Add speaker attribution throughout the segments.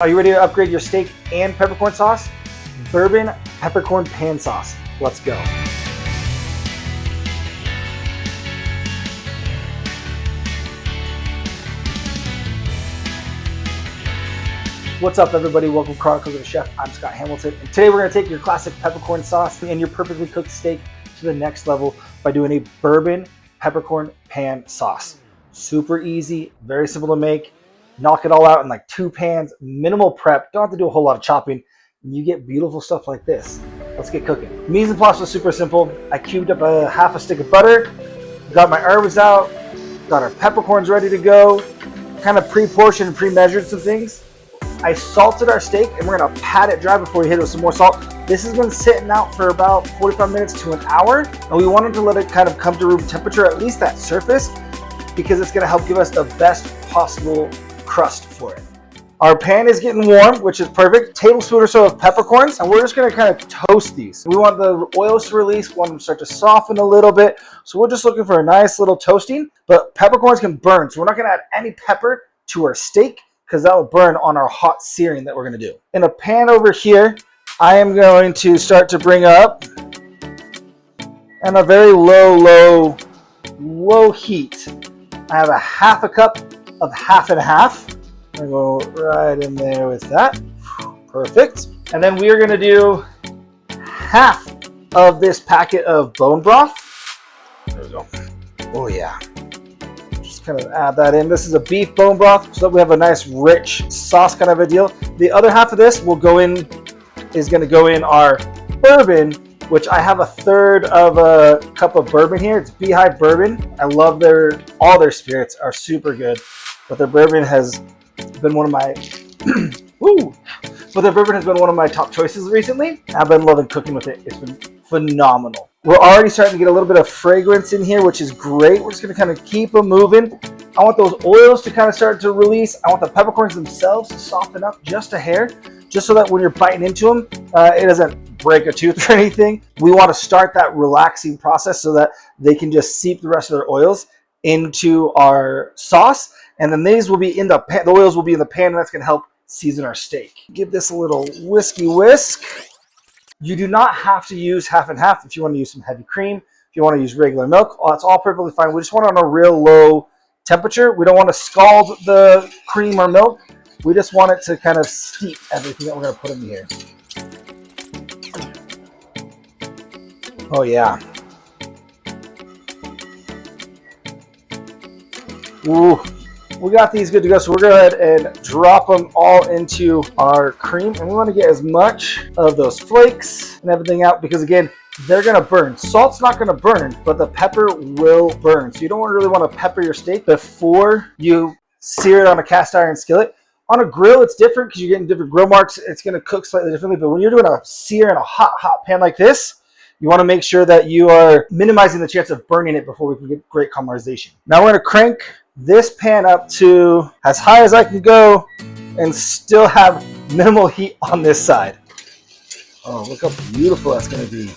Speaker 1: Are you ready to upgrade your steak and peppercorn sauce? Bourbon Peppercorn Pan Sauce. Let's go. What's up, everybody? Welcome to Chronicles of a Chef. I'm Scott Hamilton, and today we're going to take your classic peppercorn sauce and your perfectly cooked steak to the next level by doing a bourbon peppercorn pan sauce. Super easy, very simple to make. Knock it all out in like 2 pans, minimal prep, don't have to do a whole lot of chopping, and you get beautiful stuff like this. Let's get cooking. Mise en place was super simple. I cubed up a half a stick of butter, got my herbs out, got our peppercorns ready to go, kind of pre-portioned and pre-measured some things. I salted our steak, and we're gonna pat it dry before we hit it with some more salt. This has been sitting out for about 45 minutes to an hour, and we wanted to let it kind of come to room temperature, at least that surface, because it's gonna help give us the best possible crust for it. Our pan is getting warm, which is perfect. Tablespoon or so of peppercorns, and we're just gonna kind of toast these. We want the oils to release, we want them to start to soften a little bit. So we're just looking for a nice little toasting, but peppercorns can burn. So we're not gonna add any pepper to our steak because that will burn on our hot searing that we're gonna do. In a pan over here, I am going to start to bring up and a very low heat. I have a half a cup of half and half. I'm gonna go right in there with that. Perfect. And then we are gonna do half of this packet of bone broth. There we go. Oh yeah. Just kind of add that in. This is a beef bone broth, so that we have a nice rich sauce kind of a deal. The other half of this is gonna go in our bourbon, which I have a third of a cup of bourbon here. It's Beehive Bourbon. I love all their spirits are super good, but their bourbon has been one of my top choices recently. I've been loving cooking with it. It's been phenomenal. We're already starting to get a little bit of fragrance in here, which is great. We're just gonna kind of keep them moving. I want those oils to kind of start to release. I want the peppercorns themselves to soften up just a hair, just so that when you're biting into them, it doesn't break a tooth or anything. We want to start that relaxing process so that they can just seep the rest of their oils into our sauce. And then these will be in the pan, the oils will be in the pan, and that's gonna help season our steak. Give this a little whisk. You do not have to use half and half if you want to use some heavy cream, if you want to use regular milk, that's all perfectly fine. We just want it on a real low temperature. We don't want to scald the cream or milk. We just want it to kind of steep everything that we're gonna put in here. Oh yeah. Ooh. We got these good to go, so we're going to go ahead and drop them all into our cream, and we want to get as much of those flakes and everything out because, again, they're going to burn. Salt's not going to burn, but the pepper will burn. So you don't really want to pepper your steak before you sear it on a cast iron skillet. On a grill, it's different because you're getting different grill marks. It's going to cook slightly differently, but when you're doing a sear in a hot pan like this, you want to make sure that you are minimizing the chance of burning it before we can get great caramelization. Now we're going to crank this pan up to as high as I can go and still have minimal heat on this side. Oh, look how beautiful that's going to be.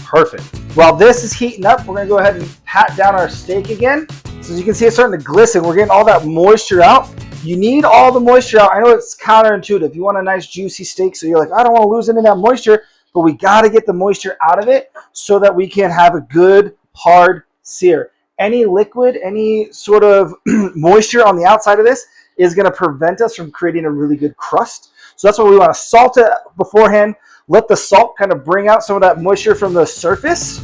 Speaker 1: Perfect. While this is heating up, we're going to go ahead and pat down our steak again. So as you can see, it's starting to glisten. We're getting all that moisture out. You need all the moisture out. I know it's counterintuitive. You want a nice juicy steak, so you're like, I don't want to lose any of that moisture, but we got to get the moisture out of it so that we can have a good hard sear. Any liquid, any sort of moisture on the outside of this is going to prevent us from creating a really good crust. So that's why we want to salt it beforehand. Let the salt kind of bring out some of that moisture from the surface.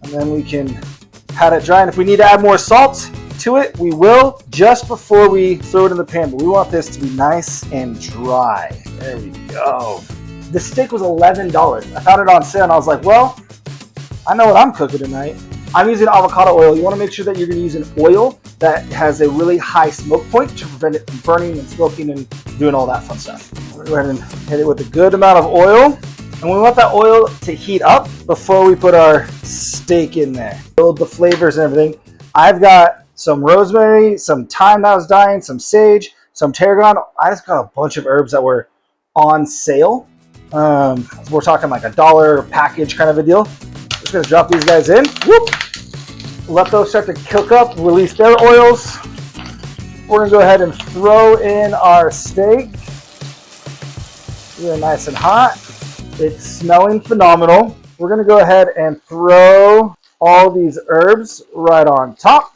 Speaker 1: And then we can pat it dry. And if we need to add more salt to it, we will just before we throw it in the pan. But we want this to be nice and dry. There we go. The steak was $11. I found it on sale and I was like, well, I know what I'm cooking tonight. I'm using avocado oil. You want to make sure that you're going to use an oil that has a really high smoke point to prevent it from burning and smoking and doing all that fun stuff. We're going to go ahead and hit it with a good amount of oil. And we want that oil to heat up before we put our steak in there. Build the flavors and everything. I've got some rosemary, some thyme that was dying, some sage, some tarragon. I just got a bunch of herbs that were on sale. We're talking like $1 package kind of a deal. Just gonna drop these guys in. Whoop. Let those start to cook up, release their oils. we're gonna go ahead and throw in our steak. Really nice and hot. It's smelling phenomenal. We're gonna go ahead and throw all these herbs right on top.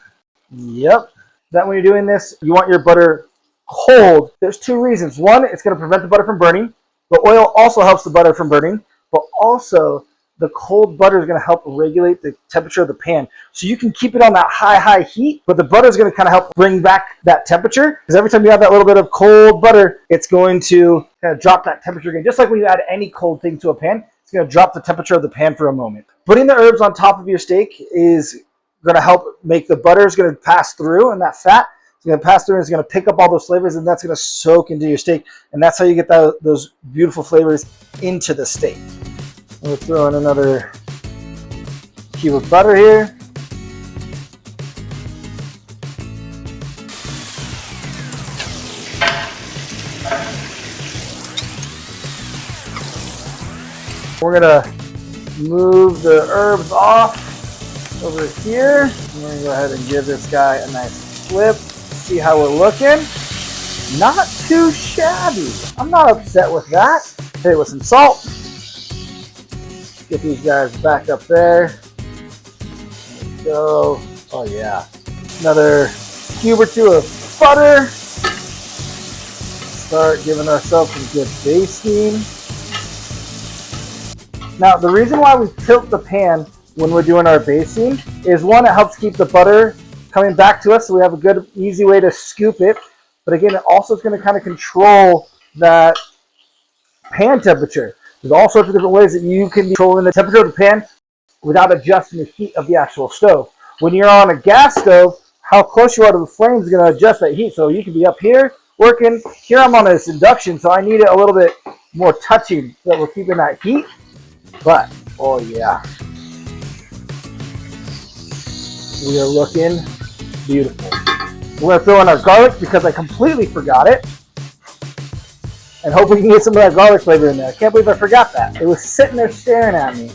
Speaker 1: Yep. That when you're doing this, you want your butter cold. There's two reasons. One, it's gonna prevent the butter from burning. The oil also helps the butter from burning, but also the cold butter is going to help regulate the temperature of the pan. So you can keep it on that high heat, but the butter is going to kind of help bring back that temperature, because every time you have that little bit of cold butter, it's going to kind of drop that temperature again. Just like when you add any cold thing to a pan, it's going to drop the temperature of the pan for a moment. Putting the herbs on top of your steak is going to help make the butter is going to pass through, and that fat is going to pass through and it's going to pick up all those flavors, and that's going to soak into your steak. And that's how you get those beautiful flavors into the steak. We'll throw in another cube of butter here. We're gonna move the herbs off over here. We're gonna go ahead and give this guy a nice flip. See how we're looking. Not too shabby. I'm not upset with that. Hit it with some salt. Get these guys back up there. There we go. Oh yeah. Another cube or two of butter. Start giving ourselves some good basting. Now the reason why we tilt the pan when we're doing our basting is, one, it helps keep the butter coming back to us, so we have a good easy way to scoop it. But again, it also is going to kind of control that pan temperature. There's all sorts of different ways that you can control the temperature of the pan without adjusting the heat of the actual stove. When you're on a gas stove, how close you are to the flames is going to adjust that heat. So you can be up here working. Here I'm on this induction, so I need it a little bit more touching so that we're keeping that heat. But, oh yeah. We are looking beautiful. We're going to throw in our garlic because I completely forgot it. And hope we can get some of that garlic flavor in there. I can't believe I forgot that. It was sitting there staring at me.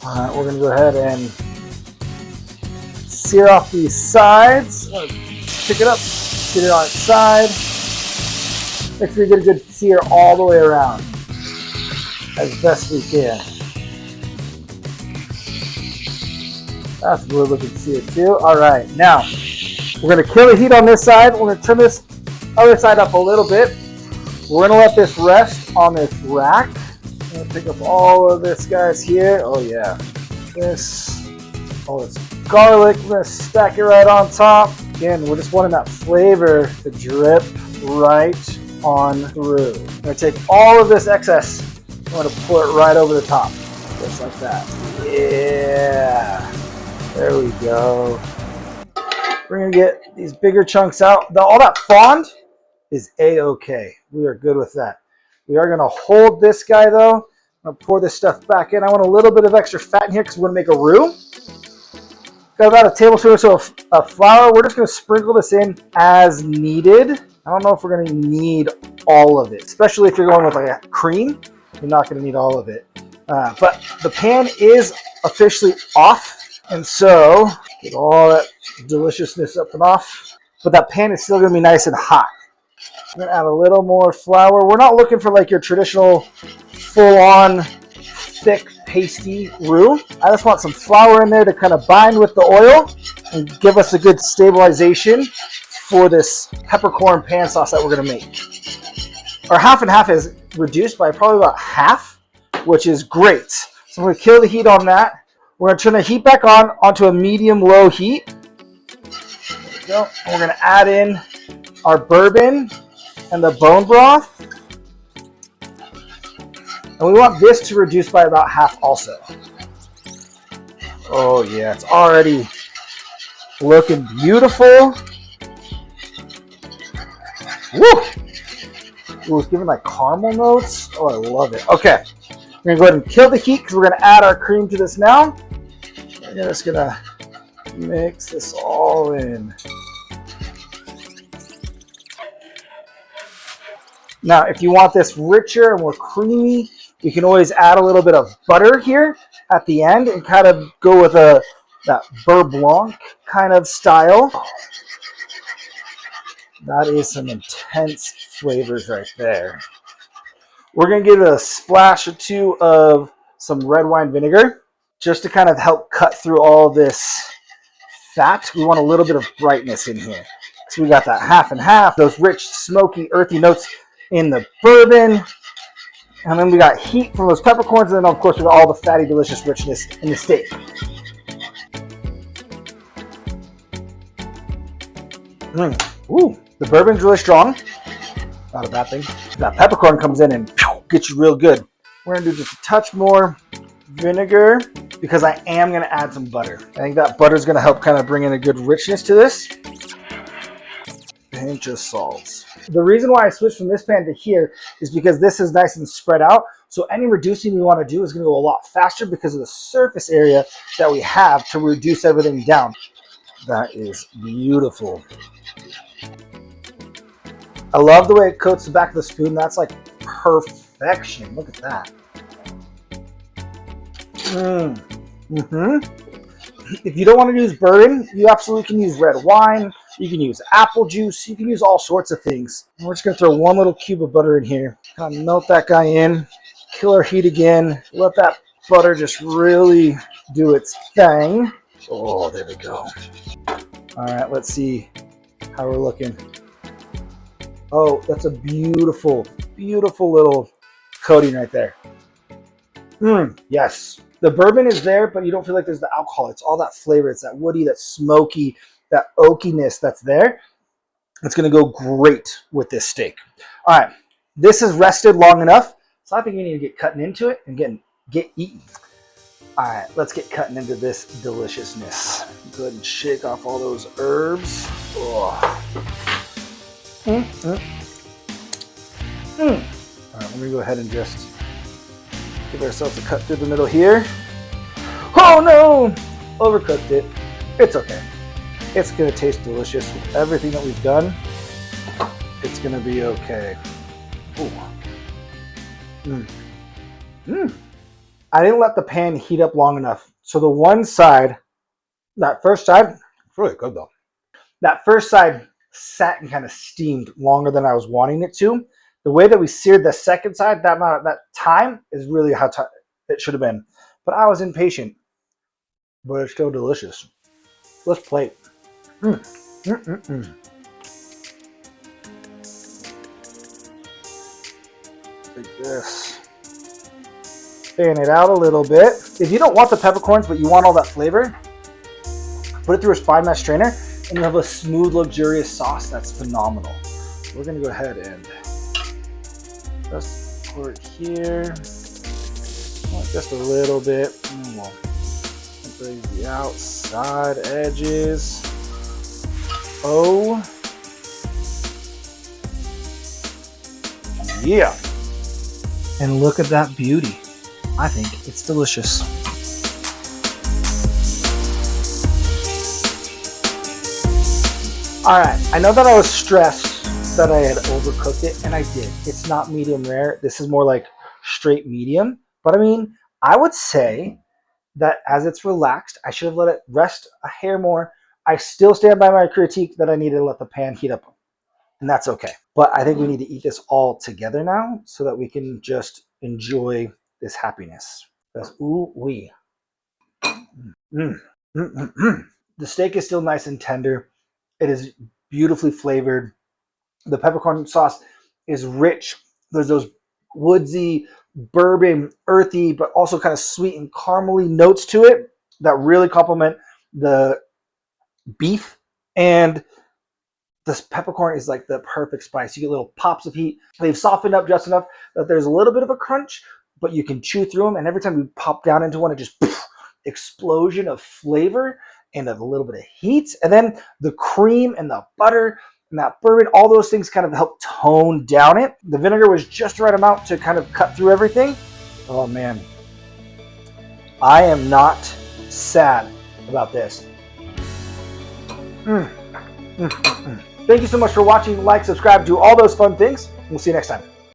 Speaker 1: All right, we're gonna go ahead and sear off these sides. Pick it up, get it on its side. Make sure you get a good sear all the way around as best we can. That's a good looking sear too. All right, now, we're going to kill the heat on this side. We're going to turn this other side up a little bit. We're going to let this rest on this rack. I'm going to pick up all of this, guys, here. Oh, yeah. All this garlic. We're going to stack it right on top. Again, we're just wanting that flavor to drip right on through. I'm going to take all of this excess. I'm going to pour it right over the top. Just like that. Yeah. There we go. We're going to get these bigger chunks out. All that fond is A-okay. We are good with that. We are going to hold this guy, though. I'm going to pour this stuff back in. I want a little bit of extra fat in here because we're going to make a roux. Got about a tablespoon or so of flour. We're just going to sprinkle this in as needed. I don't know if we're going to need all of it, especially if you're going with like a cream. You're not going to need all of it. But the pan is officially off. And so, get all that deliciousness up and off. But that pan is still going to be nice and hot. I'm going to add a little more flour. We're not looking for like your traditional full-on thick pasty roux. I just want some flour in there to kind of bind with the oil and give us a good stabilization for this peppercorn pan sauce that we're going to make. Our half and half is reduced by probably about half, which is great. So I'm going to kill the heat on that. We're going to turn the heat back on onto a medium-low heat. There we go. And we're going to add in our bourbon and the bone broth. And we want this to reduce by about half also. Oh yeah, it's already looking beautiful. Woo! Ooh, it's giving like caramel notes. Oh, I love it. Okay, we're going to go ahead and kill the heat because we're going to add our cream to this now. We're just going to mix this all in. Now, if you want this richer and more creamy, you can always add a little bit of butter here at the end and kind of go with a that beurre blanc kind of style. That is some intense flavors right there. We're going to give it a splash or two of some red wine vinegar just to kind of help cut through all this fat. We want a little bit of brightness in here. So we got that half and half, those rich, smoky, earthy notes in the bourbon. And then we got heat from those peppercorns. And then, of course, we got all the fatty, delicious richness in the steak. Ooh, the bourbon's really strong. Not a bad thing. That peppercorn comes in and gets you real good. We're going to do just a touch more vinegar because I am going to add some butter. I think that butter is going to help kind of bring in a good richness to this. Pinch of salt. The reason why I switched from this pan to here is because this is nice and spread out. So any reducing we want to do is going to go a lot faster because of the surface area that we have to reduce everything down. That is beautiful. I love the way it coats the back of the spoon. That's like perfection. Look at that. If you don't want to use bourbon, you absolutely can use red wine. You can use apple juice. You can use all sorts of things. And we're just going to throw one little cube of butter in here. Kind of melt that guy in. Kill our heat again. Let that butter just really do its thing. Oh, there we go. All right, let's see how we're looking. Oh, that's a beautiful, beautiful little coating right there. Yes. The bourbon is there, but you don't feel like there's the alcohol. It's all that flavor. It's that woody, that smoky, that oakiness that's there. It's going to go great with this steak. All right. This has rested long enough, so I think we need to get cutting into it and get eating. All right, let's get cutting into this deliciousness. Go ahead and shake off all those herbs. Oh. All right, let me go ahead and just give ourselves a cut through the middle here. Oh no! Overcooked it. It's okay. It's gonna taste delicious with everything that we've done. It's gonna be okay. I didn't let the pan heat up long enough. So the one side, that first side, it's really good though. That first side sat and kind of steamed longer than I was wanting it to. The way that we seared the second side, that time is really how it should have been. But I was impatient. But it's still delicious. Let's plate. Like this. Fan it out a little bit. If you don't want the peppercorns, but you want all that flavor, put it through a spine mash strainer, and you have a smooth, luxurious sauce that's phenomenal. We're gonna go ahead and just pour it here, just a little bit. And we'll raise the outside edges. Oh, yeah! And look at that beauty. I think it's delicious. All right, I know that I was stressed that I had overcooked it, and I did. It's not medium rare. This is more like straight medium. But I mean, I would say that as it's relaxed, I should have let it rest a hair more. I still stand by my critique that I needed to let the pan heat up, and that's okay. But I think we need to eat this all together now so that we can just enjoy this happiness. That's ooh-wee. The steak is still nice and tender. It is beautifully flavored. The peppercorn sauce is rich. There's those woodsy, bourbon, earthy, but also kind of sweet and caramely notes to it that really complement the beef. And this peppercorn is like the perfect spice. You get little pops of heat. They've softened up just enough that there's a little bit of a crunch, but you can chew through them. And every time you pop down into one, it just explosion of flavor and a little bit of heat. And then the cream and the butter and that bourbon, all those things kind of help tone down it. The vinegar was just the right amount to kind of cut through everything. Oh man, I am not sad about this. Thank you so much for watching. Like, subscribe, do all those fun things. We'll see you next time.